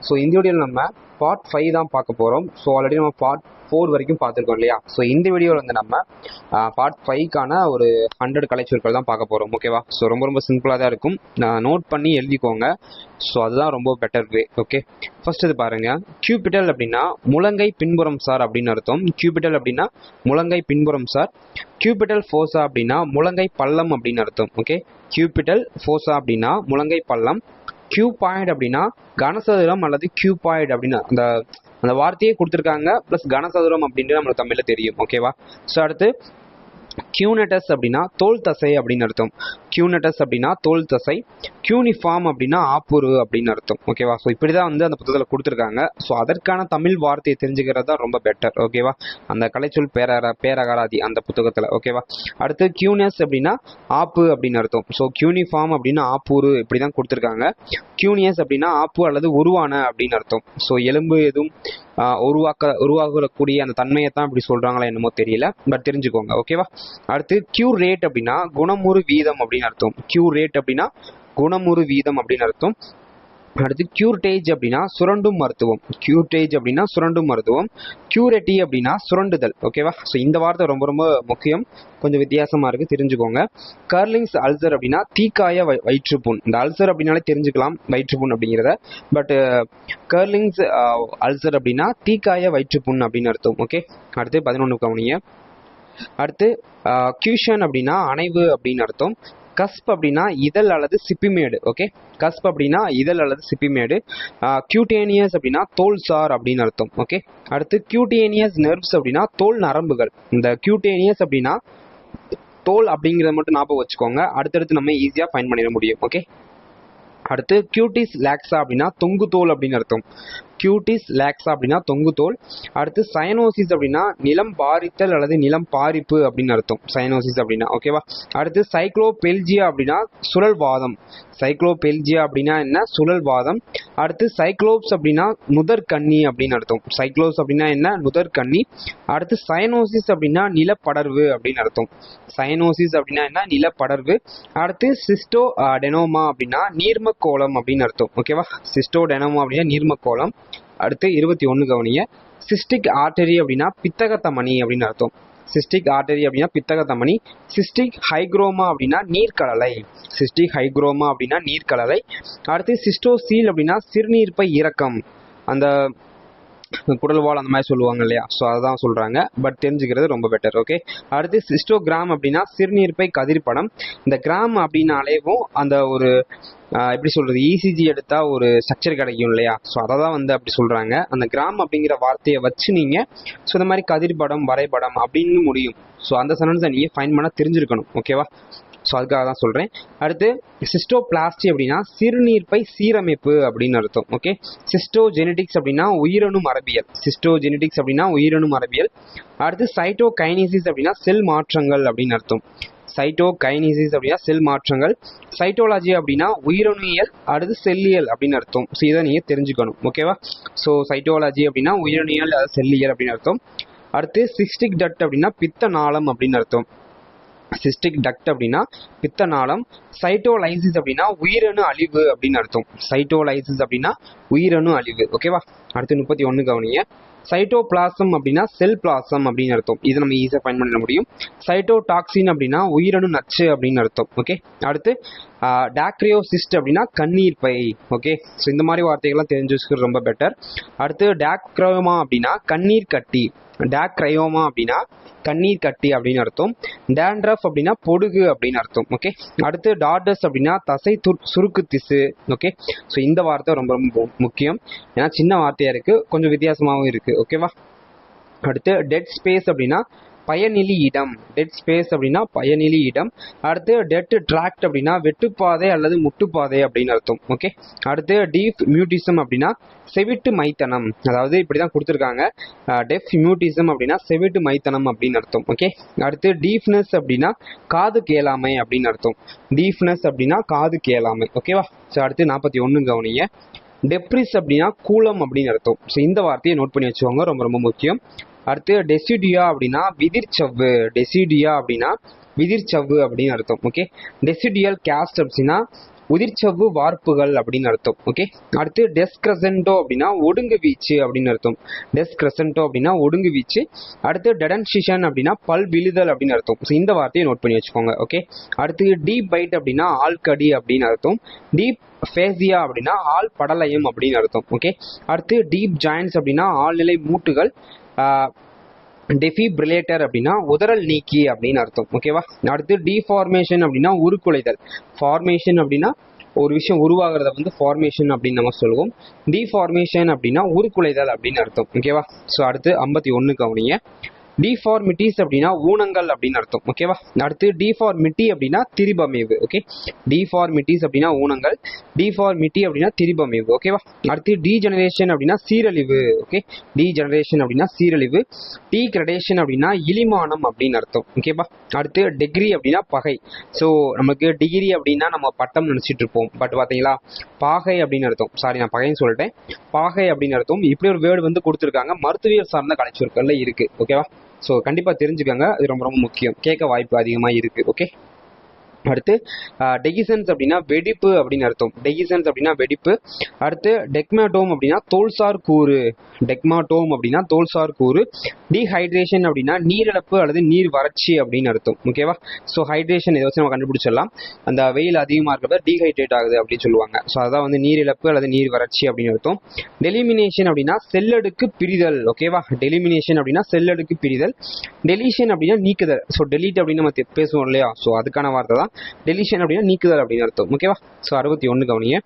So இந்த வீடியோவில் நம்ம பார்ட் 5 தான் பார்க்க போகிறோம். ஸோ ஆல்ரெடி நம்ம பார்ட் 4 வரைக்கும் பார்த்துருக்கோம் இல்லையா? ஸோ இந்த வீடியோவில் வந்து நம்ம பார்ட் 5க்கான ஒரு 100 கலைச்சொற்கள் தான் பார்க்க போகிறோம். ஓகேவா? ஸோ ரொம்ப சிம்பிளாக தான் இருக்கும். நோட் பண்ணி எழுதிக்கோங்க. ஸோ அதுதான் ரொம்ப பெட்டர் வே. ஓகே, ஃபர்ஸ்ட் இது பாருங்க. கியூபிட்டல் அப்படின்னா முழங்கை பின்புறம் சார் அப்படின்னு அர்த்தம். கியூபிட்டல் அப்படின்னா முழங்கை பின்புறம் சார். கியூபிட்டல் ஃபோசா அப்படின்னா முழங்கை பள்ளம் அப்படின்னு அர்த்தம். ஓகே, கியூபிட்டல் ஃபோசா அப்படின்னா முழங்கை பள்ளம். கியூபாய்டு அப்படின்னா கனசதுரம் அல்லது கியூபாய்டு அப்படின்னு அந்த வார்த்தையே கொடுத்துருக்காங்க. ப்ளஸ் கனசதுரம் அப்படின்ட்டு நம்மளுக்கு தமிழில் தெரியும். ஓகேவா? ஸோ அடுத்து கியூனட்டஸ் அப்படின்னா தோல் தசை அப்படின்னு அர்த்தம். கியூனட்டஸ் அப்படின்னா தோல் தசை. கியூனிஃபார்ம் அப்படின்னா ஆப்புரு அப்படின்னு அர்த்தம். ஓகேவா? ஸோ இப்படி தான் வந்து அந்த புத்தகத்தில் கொடுத்துருக்காங்க. ஸோ அதற்கான தமிழ் வார்த்தையை தெரிஞ்சுக்கிறது தான் ரொம்ப பெட்டர். ஓகேவா? அந்த கலைச்சொல் பேரகராதி அந்த புத்தகத்தில். ஓகேவா? அடுத்து கியூனஸ் அப்படின்னா ஆப்பு அப்படின்னு அர்த்தம். ஸோ கியூனிஃபார்ம் அப்படின்னா ஆப்புரு இப்படி தான் கொடுத்துருக்காங்க. கியூனியஸ் அப்படின்னா ஆப்பு அல்லது உருவான அப்படின்னு அர்த்தம். ஸோ எலும்பு எதுவும் உருவாகக்கூடிய அந்த தன்மையை தான் இப்படி சொல்றாங்களா என்னமோ தெரியல, பட் தெரிஞ்சுக்கோங்க. ஓகேவா? அடுத்து கியூ ரேட் அப்படின்னா குணமுறு வீதம் அப்படின்னு அர்த்தம். கியூ ரேட் அப்படின்னா குணமுறு வீதம் அப்படின்னு அர்த்தம். அடுத்து கியூர்டேஜ் அப்படின்னா சுரண்டும் மருத்துவம். கியூர்டேஜ் அப்படின்னா சுரண்டும் மருத்துவம். கியூரேட்டி அப்படின்னா சுரண்டுதல். ஓகேவா? ஸோ இந்த வார்த்தை ரொம்ப முக்கியம். கொஞ்சம் வித்தியாசமா இருக்கு, தெரிஞ்சுக்கோங்க. கர்லிங்ஸ் அல்சர் அப்படின்னா தீக்காய வயிற்றுப்புண். இந்த அல்சர் அப்படின்னாலே தெரிஞ்சுக்கலாம் வயிற்றுப்புண் அப்படிங்கிறத. பட் கர்லிங்ஸ் அல்சர் அப்படின்னா தீக்காய வயிற்றுப்புண் அப்படின்னு அர்த்தம். ஓகே, அடுத்து 11 கவனிங்க. அடுத்து கியூஷன் அப்படின்னா அணைவு அப்படின்னு அர்த்தம். கஸ்ப் அப்படின்னா இதழ் அல்லது சிப்பிமேடு. ஓகே, கஸ்ப் அப்படின்னா இதழ் அல்லது சிப்பிமேடு. கியூட்டேனியஸ் அப்படின்னா தோல் சார் அப்படின்னு அர்த்தம். ஓகே, அடுத்து கியூட்டேனியஸ் நர்வ்ஸ் அப்படின்னா தோல் நரம்புகள். இந்த கியூட்டேனியஸ் அப்படின்னா தோல் அப்படிங்கிறத மட்டும் ஞாபகம் வச்சுக்கோங்க. அடுத்தடுத்து நம்ம ஈஸியா ஃபைண்ட் பண்ணிட முடியும். ஓகே, அடுத்து கியூட்டிஸ் லாக்ஸா அப்படின்னா தொங்கு தோல் அப்படின்னு அர்த்தம். கியூட்டிஸ் லாக்ஸா அப்படின்னா தொங்கு தோல். அடுத்து சயனோசிஸ் அப்படின்னா நிலம் பாரித்தல் அல்லது நிலம் பாரிப்பு அப்படின்னு அர்த்தம். சயனோசிஸ் அப்படின்னா. ஓகேவா? அடுத்து சைக்ளோபெல்ஜியா அப்படின்னா சுழல்வாதம். சைக்ளோபெல்ஜியா அப்படின்னா என்ன? சுழல்வாதம். அடுத்து சைக்ளோப்ஸ் அப்படின்னா நுதற்கண்ணி அப்படின்னு அர்த்தம். சைக்ளோப்ஸ் அப்படின்னா என்ன? நுதற்கண்ணி. அடுத்து சயனோசிஸ் அப்படின்னா நிலப்படர்வு அப்படின்னு அர்த்தம். சயனோசிஸ் அப்படின்னா என்ன? நிலப்படர்வு. அடுத்து சிஸ்டோ டெனோமா அப்படின்னா நீர்மக்கோளம் அப்படின்னு அர்த்தம். ஓகேவா? சிஸ்டோ டெனோமா அப்படின்னா நீர்மக்கோளம். அடுத்து 21 கவனிங்க. சிஸ்டிக் ஆர்டரி அப்படின்னா பித்தகத்தமணி அப்படின்னு அர்த்தம். சிஸ்டிக் ஆர்டரி அப்படின்னா பித்தகத்தமணி. சிஸ்டிக் ஹைக்ரோமா அப்படின்னா நீர்க்கடலை. சிஸ்டிக் ஹைக்ரோமா அப்படின்னா நீர்க்கடலை. அடுத்து சிஸ்டோசீல் அப்படின்னா சிறுநீர்ப்பை இறக்கம். அந்த குடல்வால் அந்த மாதிரி சொல்லுவாங்க இல்லையா? ஸோ அதான் சொல்றாங்க, பட் தெரிஞ்சுக்கிறது ரொம்ப பெட்டர். ஓகே, அடுத்து சிஸ்டோகிராம் அப்படின்னா சிறுநீர்ப்பை கதிர்படம். இந்த கிராம் அப்படின்னாலேவும் அந்த ஒரு எப்படி சொல்றது, இசிஜி எடுத்தா ஒரு ஸ்ட்ரக்சர் கிடைக்கும் இல்லையா? ஸோ அதை தான் வந்து அப்படி சொல்றாங்க. அந்த கிராம் அப்படிங்கிற வார்த்தையை வச்சு நீங்க ஸோ இந்த மாதிரி கதிர்படம் வரைபடம் அப்படின்னு முடியும். ஸோ அந்த சென்டென்ஸை நீங்க ஃபைண்ட் பண்ண தெரிஞ்சிருக்கணும். ஓகேவா? ஸோ அதுக்காக தான் சொல்றேன். அடுத்து சிஸ்டோபிளாஸ்டி அப்படின்னா சிறுநீர்ப்பை சீரமைப்பு அப்படின்னு அர்த்தம். ஓகே, சிஸ்டோஜெனடிக்ஸ் அப்படின்னா உயிரணு மரபியல். சிஸ்டோஜெனடிக்ஸ் அப்படின்னா உயிரணு மரபியல். அடுத்து சைட்டோகைனசிஸ் அப்படின்னா செல் மாற்றங்கள் அப்படின்னு அர்த்தம். சைட்டோகைனசிஸ் அப்படின்னா செல் மாற்றங்கள். சைட்டோலாஜி அப்படின்னா உயிரணுயியல். அடுத்து செல்லியல் அப்படின்னு அர்த்தம். ஸோ இதை நீங்க தெரிஞ்சுக்கணும். ஓகேவா? ஸோ சைட்டோலாஜி அப்படின்னா உயிரணுயியல், அது செல்லியல் அப்படின்னு அர்த்தம். அடுத்து சிஸ்டிக் டக்ட் அப்படின்னா பித்த நாளம் அப்படின்னு அர்த்தம். சிஸ்டிக் டக்ட் அப்படின்னா பித்த நாளம். சைட்டோலைசிஸ் அப்படின்னா உயிரணு அழிவு அப்படின்னு அர்த்தம். சைட்டோலைசிஸ் அப்படின்னா உயிரணு அழிவு. ஓகேவா? அடுத்து 31 கவனிங்க. சைட்டோபிளாசம் அப்படின்னா செல் பிளாசம் அப்படின்னு அர்த்தம். இது நம்ம ஈஸியாக ஃபைண்ட் பண்ண முடியும். சைட்டோடாக்சின் அப்படின்னா உயிரணு நச்சு அப்படின்னு அர்த்தம். ஓகே, அடுத்து டாக்ரியோசிஸ்ட் அப்படின்னா கண்ணீர் பை. ஓகே, ஸோ இந்த மாதிரி வார்த்தைகள்லாம் தெரிஞ்சு வச்சுக்கிறது ரொம்ப பெட்டர். அடுத்து டாக்ரையோமா அப்படின்னா கண்ணீர் கட்டி. டாக்ரையோமா அப்படின்னா கண்ணீர் கட்டி அப்படின்னு அர்த்தம். டேண்ட்ரஃப் அப்படின்னா பொடுகு அப்படின்னு அர்த்தம். ஓகே, அடுத்து டார்டஸ் அப்படின்னா தசை சுருக்கு திசு. ஓகே, ஸோ இந்த வார்த்தை ரொம்ப முக்கியம். ஏன்னா சின்ன வார்த்தையா இருக்கு, கொஞ்சம் வித்தியாசமாகவும் இருக்கு. ஓகேவா? அடுத்து டெட் ஸ்பேஸ் அப்படின்னா பயனிலி இடம். டெட் ஸ்பேஸ் அப்படின்னா பயனிலி இடம். அடுத்து டெட் ட்ராக்ட் அப்படின்னா வெட்டுப்பாதை அல்லது முட்டுப்பாதை அப்படின்னு அர்த்தம். ஓகே, அடுத்து டீப் மியூட்டிசம் அப்படின்னா செவிட்டு மைத்தனம். அதாவது இப்படிதான் கொடுத்துருக்காங்க. டெஃப் மியூட்டிசம் அப்படின்னா செவிட்டு மைத்தனம் அப்படின்னு அர்த்தம். ஓகே, அடுத்து டீஃப்னஸ் அப்படின்னா காது கேளாமை அப்படின்னு அர்த்தம். டீஃப்னஸ் அப்படின்னா காது கேளாமை. ஓகேவா? ஸோ அடுத்து 41 கவனிங்க. டெப்ரிஸ் அப்படின்னா கூலம் அப்படின்னு அர்த்தம். ஸோ இந்த வார்த்தையை நோட் பண்ணி வச்சுக்கோங்க, ரொம்ப முக்கியம். அடுத்து டெசிடியா அப்படின்னா விதிர்ச்சவ்வு. டெசிடியா அப்படின்னா விதிர்ச்சவ்வு அப்படின்னு அர்த்தம். ஓகே, டெசிடியல் கேஸ்ட் அப்படின்னா உதிர்ச்சவ்வு வார்ப்புகள் அப்படின்னு அர்த்தம். ஓகே, அடுத்து டெஸ்கிரசென்டோ அப்படின்னா ஒடுங்கு வீச்சு அப்படின்னு அர்த்தம். டெஸ்கிரசென்டோ அப்படின்னா ஒடுங்கு வீச்சு. அடுத்து டெடன்சிஷன் அப்படின்னா பல் விழுதல் அப்படின்னு அர்த்தம். ஸோ இந்த வார்த்தையை நோட் பண்ணி வச்சுக்கோங்க. ஓகே, அடுத்து டீப் பைட் அப்படின்னா ஆள்கடி அப்படின்னு அர்த்தம். டீப் ஃபேசியா அப்படின்னா ஆள் படலயம் அப்படின்னு அர்த்தம். ஓகே, அடுத்து டீப் ஜாயின்ஸ் அப்படின்னா ஆழ்நிலை மூட்டுகள். டெஃபிபிரிலேட்டர் அப்படின்னா உதறல் நீக்கி அப்படின்னு அர்த்தம். ஓகேவா, அடுத்து டிஃபார்மேஷன் அப்படின்னா உருக்குலைதல். ஃபார்மேஷன் அப்படின்னா ஒரு விஷயம் உருவாகிறத வந்து ஃபார்மேஷன் அப்படின்னு நம்ம சொல்லுவோம். டிஃபார்மேஷன் அப்படின்னா உருக்குலைதல் அப்படின்னு அர்த்தம். ஓகேவா, ஸோ அடுத்து 51 கவனிங்க. டிஃபார்மிட்டிஸ் அப்படின்னா ஊனங்கள் அப்படின்னு அர்த்தம். ஓகேவா, அடுத்து டிஃபார்மிட்டி அப்படின்னா திரிபமைவு. ஓகே, டிஃபார்மிட்டிஸ் அப்படின்னா ஊனங்கள், டிஃபார்மிட்டி அப்படின்னா திரிபமைவு. ஓகேவா, அடுத்து டீஜெனரேஷன் அப்படின்னா சீரழிவு. ஓகே, டீஜெனரேஷன் அப்படின்னா சீரழிவு. டீக்ரடேஷன் அப்படின்னா இழிமானம் அப்படின்னு அர்த்தம். ஓகேவா, அடுத்து டிகிரி அப்படின்னா பகை. ஸோ நமக்கு டிகிரி அப்படின்னா நம்ம பட்டம் நினைச்சிட்டு இருப்போம். பட் பார்த்தீங்களா, பாகை அப்படின்னு அர்த்தம். சாரி, நான் பகைன்னு சொல்லிட்டேன். பாகை அப்படின்னு அர்த்தம். இப்படி ஒரு வேர்டு வந்து கொடுத்துருக்காங்க, மருத்துவியல் சார்ந்த கலைச்சொற்கள்ல இருக்கு. ஓகேவா, ஸோ கண்டிப்பாக தெரிஞ்சுக்கோங்க, அது ரொம்ப ரொம்ப முக்கியம், கேட்க வாய்ப்பு அதிகமாக இருக்குது. ஓகே, அடுத்து டெகிசன்ஸ் அப்படின்னா வெடிப்பு அப்படின்னு அர்த்தம். டெகிசன்ஸ் அப்படின்னா வெடிப்பு. அடுத்து டெக்மாட்டோம் அப்படின்னா தோல்சார் கூறு. டெக்மாட்டோம் அப்படின்னா தோல்சார் கூறு. டீஹைட்ரேஷன் அப்படின்னா நீரிழப்பு அல்லது நீர் வறட்சி அப்படின்னு அர்த்தம். ஓகேவா, ஸோ ஹைட்ரேஷன் இதை வச்சு நம்ம கண்டுபிடிச்சிடலாம். அந்த வெயில் அதிகமாக இருக்கிறத டீஹைட்ரேட் ஆகுது அப்படின்னு சொல்லுவாங்க. ஸோ அதான் வந்து நீரிழப்பு அல்லது நீர் வறட்சி அப்படின்னு அர்த்தம். டெலிமினேஷன் அப்படின்னா செல்லடுக்கு பிரிதல். ஓகேவா, டெலிமினேஷன் அப்படின்னா செல்லடுக்கு பிரிதல். டெலிஷன் அப்படின்னா நீக்குதல். ஸோ டெலீட் அப்படின்னு நம்ம பேசுவோம் இல்லையா, ஸோ அதுக்கான வார்த்தை தான் டெலிஷன் அப்படின்னா நீக்குதல் அப்படின்னு அர்த்தம். ஓகேவா, ஸோ 61 கவனிங்க.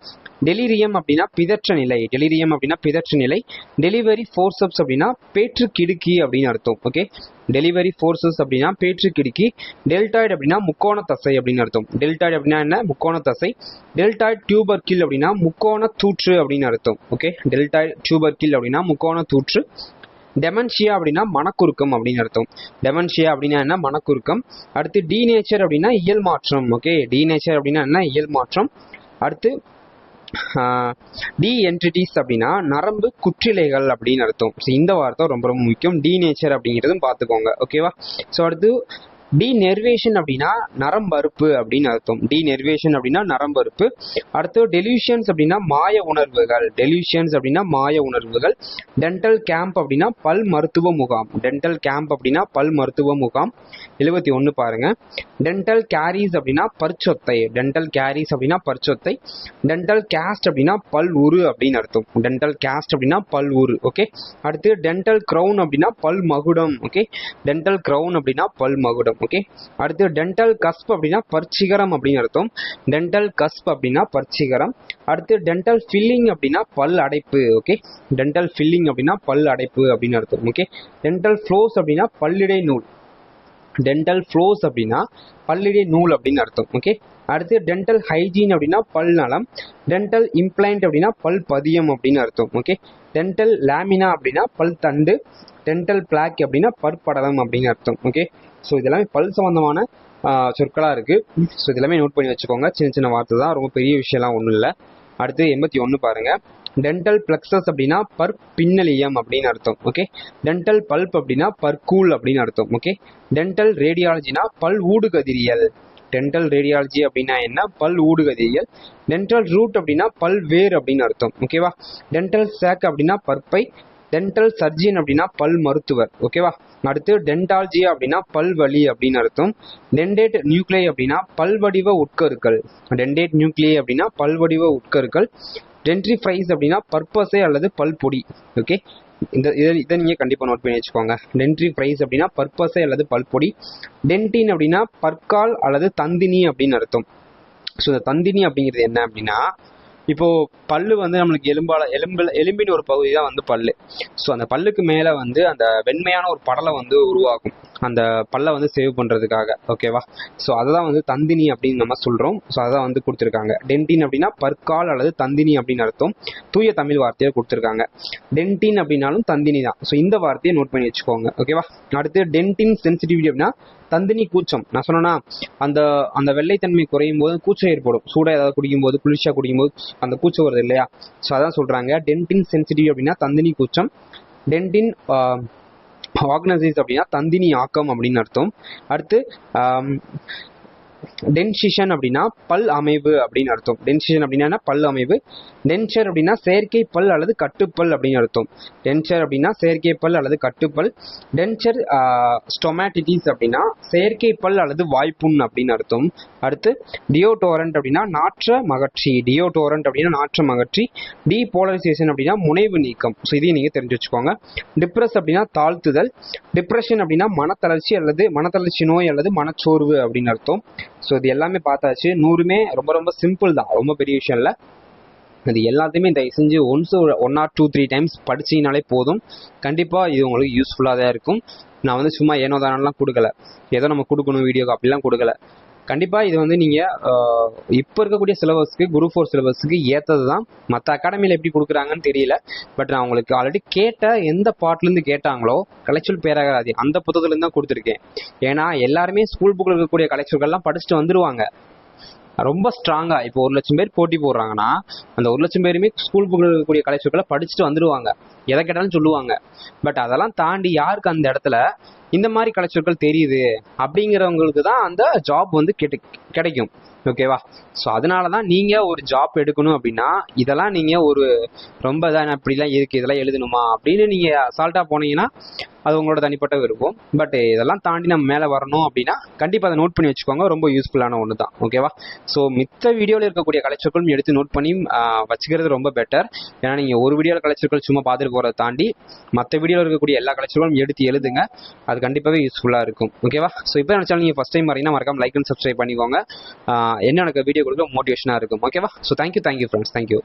டெலிரியம் அப்படின்னா பிதற்ற நிலை. டெலிரியம் அப்படின்னா பிதற்ற நிலை. டெலிவரி ஃபோர்சப்ஸ் அப்படின்னா பேற்று கிடுக்கி அப்படின்னு அர்த்தம். ஓகே, டெலிவரி ஃபோர்ஸஸ் அப்படின்னா பேற்று கிடுக்கி. டெல்டாய்டு அப்படின்னா முக்கோண தசை அப்படின்னு அர்த்தம். டெல்டாய்டு அப்படின்னா என்ன, முக்கோண தசை. டெல்டாய்டு டியூபர்கில் அப்படின்னா முக்கோண தூற்று அப்படின்னு அர்த்தம். ஓகே, டெல்டாய்டு டியூபர்கில் அப்படின்னா முக்கோண தூற்று. டெமன்ஷியா அப்படின்னா மனக்குறுக்கம் அப்படின்னு அர்த்தம். டெமன்ஷியா அப்படின்னா என்ன, மனக்குறுக்கம். அடுத்து டீநேச்சர் அப்படின்னா இயல் மாற்றம். ஓகே, டீநேச்சர் அப்படின்னா என்ன, இயல் மாற்றம். அடுத்து டி என்டிட்டிஸ் அப்படின்னா நரம்பு குற்றிலைகள் அப்படின்னு அர்த்தம். ஸோ இந்த வார்த்தை ரொம்ப ரொம்ப முக்கியம், டீநேச்சர் அப்படிங்கிறதும் பார்த்துக்கோங்க. ஓகேவா, ஸோ அடுத்து டீநெர்வேஷன் அப்படின்னா நரம்பறுப்பு அப்படின்னு அர்த்தம். டீநெர்வேஷன் அப்படின்னா நரம்பறுப்பு. அடுத்து டெலியூஷன்ஸ் அப்படின்னா மாய உணர்வுகள். டெலியூஷன்ஸ் அப்படின்னா மாய உணர்வுகள். டென்டல் கேம்ப் அப்படின்னா பல் மருத்துவ முகாம். டென்டல் கேம்ப் அப்படின்னா பல் மருத்துவ முகாம். 71 பாருங்க. டென்டல் கேரிஸ் அப்படின்னா பற்சொத்தை. டென்டல் கேரிஸ் அப்படின்னா பற்சொத்தை. டென்டல் கேஸ்ட் அப்படின்னா பல் உரு அப்படின்னு அர்த்தம். டென்டல் கேஸ்ட் அப்படின்னா பல் உரு. ஓகே, அடுத்து டென்டல் கிரவுன் அப்படின்னா பல் மகுடம். ஓகே, டென்டல் கிரவுன் அப்படின்னா பல் மகுடம். ஓகே, அடுத்து டென்டல் கஸ்ப் அப்படின்னா பற்சிகரம் அப்படின்னு அர்த்தம். டென்டல் கஸ்ப் அப்படின்னா பற்சிகரம். அடுத்து டென்டல் ஃபில்லிங் அப்படின்னா பல் அடைப்பு. ஓகே, டென்டல் ஃபில்லிங் அப்படின்னா பல் அடைப்பு அப்படின்னு அர்த்தம். ஓகே, டென்டல் ஃப்ளோஸ் அப்படின்னா பல்லிடை நூல். டென்டல் ஃப்ளோஸ் அப்படின்னா பல்லிடை நூல் அப்படின்னு அர்த்தம். ஓகே, அடுத்து டென்டல் ஹைஜீன் அப்படின்னா பல் நலம். டென்டல் இம்ப்ளான்ட் அப்படின்னா பல் பதியம் அப்படின்னு அர்த்தம். ஓகே, டென்டல் லேமினா அப்படின்னா பல் தண்டு. டென்டல் பிளாக் அப்படின்னா பற்படலம் அப்படின்னு அர்த்தம். ஓகே, ஸோ இதெல்லாமே பல் சம்பந்தமான சொற்களாக இருக்குது. ஸோ இதெல்லாமே நோட் பண்ணி வச்சுக்கோங்க, சின்ன சின்ன வார்த்தை தான், ரொம்ப பெரிய விஷயம்லாம் ஒன்றும் இல்லை. அடுத்து 81 பாருங்க. டென்டல் பிளக்ஸஸ் அப்படின்னா பின்னலியம் அப்படின்னு அர்த்தம். ஓகே, டென்டல் பல்ப் அப்படின்னா பற்கூல் அப்படின்னு அர்த்தம். ஓகே, டென்டல் ரேடியாலஜினா பல் ஊடுகதிரியல். டென்டல் ரேடியாலஜி அப்படின்னா என்ன, பல் ஊடுகதிரியல். டென்டல் ரூட் அப்படின்னா பல் வேர் அப்படின்னு அர்த்தம். ஓகேவா, டென்டல் சேக் அப்படின்னா பற்பை. டென்டல் சர்ஜியன் அப்படின்னா பல் மருத்துவர். ஓகேவா, அடுத்து டென்டாலஜியா அப்படின்னா பல்வலி அப்படின்னு அர்த்தம். டென்டேட் நியூக்ளை அப்படின்னா பல்வடிவ உட்கருக்கள். டென்டேட் நியூக்ளியை அப்படின்னா பல்வடிவ உட்கருக்கள். டென்ட்ரிஃப்ரைஸ் அப்படின்னா பற்பசை அல்லது பல்பொடி. ஓகே, இதை நீங்கள் கண்டிப்பாக நோட் பண்ணி வச்சுக்கோங்க. டென்ட்ரிஃப்ரைஸ் அப்படின்னா பற்பசை அல்லது பல்பொடி. டென்டின் அப்படின்னா பற்கால் அல்லது தந்தினி அப்படின்னு அர்த்தம். ஸோ இந்த தந்தினி அப்படிங்கிறது என்ன அப்படின்னா, இப்போ பல்லு வந்து நம்மளுக்கு எலும்பின் ஒரு பகுதி தான் வந்து பல்லு. ஸோ அந்த பல்லுக்கு மேலே வந்து அந்த வெண்மையான ஒரு படலை வந்து உருவாகும், அந்த பல்லை வந்து சேவ் பண்ணுறதுக்காக. ஓகேவா, ஸோ அதுதான் வந்து தந்தினி அப்படின்னு நம்ம சொல்கிறோம். ஸோ அதான் வந்து கொடுத்துருக்காங்க. டென்டின் அப்படின்னா பற்கால் அல்லது தந்தினி அப்படின்னு அர்த்தம். தூய தமிழ் வார்த்தையை கொடுத்துருக்காங்க. டென்டின் அப்படின்னாலும் தந்தினி தான். ஸோ இந்த வார்த்தையை நோட் பண்ணி வச்சுக்கோங்க. ஓகேவா, அடுத்து டென்டின் சென்சிட்டிவிட்டி அப்படின்னா தந்தினி கூச்சம். நான் சொன்னேன்னா அந்த அந்த வெள்ளைத்தன்மை குறையும் போது கூச்சம் ஏற்படும். சூடாக ஏதாவது குடிக்கும்போது, குளிர்ச்சியாக குடிக்கும்போது அந்த கூச்சம் வருது இல்லையா, ஸோ அதான் சொல்கிறாங்க. டென்டின் சென்சிட்டிவ் அப்படின்னா தந்தினி கூச்சம். டென்டின் ஆர்கனைசைஸ் அப்படின்னா தந்தினி ஆக்கம் அப்படின்னு அர்த்தம். அடுத்து டென்சிஷன் அப்படின்னா பல் அமைவு அப்படின்னு அர்த்தம். டென்சிஷன் அப்படின்னா பல் அமைவு. டென்ச்சர் அப்படின்னா செயற்கை பல் அல்லது கட்டுப்பல் அப்படின்னு அர்த்தம். டென்ச்சர் அப்படின்னா செயற்கை பல் அல்லது கட்டுப்பல். டென்ச்சர் ஸ்டொமேட்டிட்டிஸ் அப்படின்னா செயற்கை பல் அல்லது வாய்ப்புண் அப்படின்னு அர்த்தம். அடுத்து டியோடோரண்ட் அப்படின்னா நாற்றம் அகற்றி. டியோடோரண்ட் அப்படின்னா நாற்றம் அகற்றி. டீபோலரைசேஷன் அப்படின்னா முனைவு நீக்கம். ஸோ இதையும் நீங்கள் தெரிஞ்சு வச்சுக்கோங்க. டிப்ரெஸ் அப்படின்னா தாழ்த்துதல். டிப்ரெஷன் அப்படின்னா மனத்தளர்ச்சி அல்லது மனத்தளர்ச்சி நோய் அல்லது மனச்சோர்வு அப்படின்னு அர்த்தம். ஸோ இது எல்லாமே பார்த்தாச்சு. 100மே ரொம்ப ரொம்ப சிம்பிள் தான், ரொம்ப பெரிய விஷயம் இல்லை. அது எல்லாத்தையுமே தயவு செஞ்சு ஒன் ஆர் 2-3 டைம்ஸ் படிச்சிங்கனாலே போதும். கண்டிப்பாக இது உங்களுக்கு யூஸ்ஃபுல்லாக தான் இருக்கும். நான் வந்து சும்மா ஏனோ தானெல்லாம் கொடுக்கல, ஏதோ நம்ம கொடுக்கணும் வீடியோக்கு அப்படிலாம் கொடுக்கல. கண்டிப்பாக இது வந்து நீங்கள் இப்போ இருக்கக்கூடிய சிலபஸ்க்கு குரூப் 4 சிலபஸ்க்கு ஏற்றது தான். மற்ற அகாடமியில் எப்படி கொடுக்குறாங்கன்னு தெரியல. பட் நான் உங்களுக்கு ஆல்ரெடி கேட்ட எந்த பாட்லேருந்து கேட்டாங்களோ கலைச்சொல் பேரகராதி அந்த புத்தகத்துலேருந்து தான் கொடுத்துருக்கேன். ஏன்னா எல்லாருமே ஸ்கூல் புக்கில் இருக்கக்கூடிய கலைச்சொல்கள்லாம் படிச்சுட்டு வந்துடுவாங்க ரொம்ப ஸ்ட்ராங்கா. இப்போ 1,00,000 பேர் போட்டி போடுறாங்கன்னா அந்த 1,00,000 பேருமே ஸ்கூல் புக்கில் இருக்கக்கூடிய கலைச்சொற்களை படிச்சுட்டு வந்துடுவாங்க, எதை கேட்டாலும் சொல்லுவாங்க. பட் அதெல்லாம் தாண்டி யாருக்கு அந்த இடத்துல இந்த மாதிரி கலைச்சொற்கள் தெரியுது அப்படிங்கிறவங்களுக்கு தான் அந்த ஜாப் வந்து கிடைக்கும். ஓகேவா? ஸோ அதனால தான் நீங்கள் ஒரு ஜாப் எடுக்கணும் அப்படின்னா இதெல்லாம் நீங்கள் ஒரு ரொம்ப இதாக இப்படிலாம் இருக்குது இதெல்லாம் எழுதணுமா அப்படின்னு நீங்கள் அசால்ட்டாக போனீங்கன்னா அது உங்களோட தனிப்பட்ட விருப்பம். பட் இதெல்லாம் தாண்டி நம்ம மேலே வரணும் அப்படின்னா கண்டிப்பாக அதை நோட் பண்ணி வச்சுக்கோங்க. ரொம்ப யூஸ்ஃபுல்லான ஒன்று தான். ஓகேவா? ஸோ மித்த வீடியோவில் இருக்கக்கூடிய கலைச்சொற்களும் எடுத்து நோட் பண்ணி வச்சுக்கிறது ரொம்ப பெட்டர். ஏன்னா நீங்கள் ஒரு வீடியோவில் கலைச்சொற்கள் சும்மா பார்த்துட்டு போகிறத தாண்டி மற்ற வீடியோவில் இருக்கக்கூடிய எல்லா கலைச்சொற்களும் எடுத்து எழுதுங்க. அது கண்டிப்பாகவே யூஸ்ஃபுல்லாக இருக்கும். ஓகேவா? ஸோ இப்போ நினச்சாலும் நீங்கள் ஃபஸ்ட் டைம் வரீங்கன்னா மறக்காம லைக் அண்ட் சப்ஸ்கிரைப் பண்ணிக்கோங்க. என்ன எனக்கு வீடியோ கொடுக்க மோட்டிவேஷனாக இருக்கும். ஓகேவா? So thank you friends. தேங்க்யூ.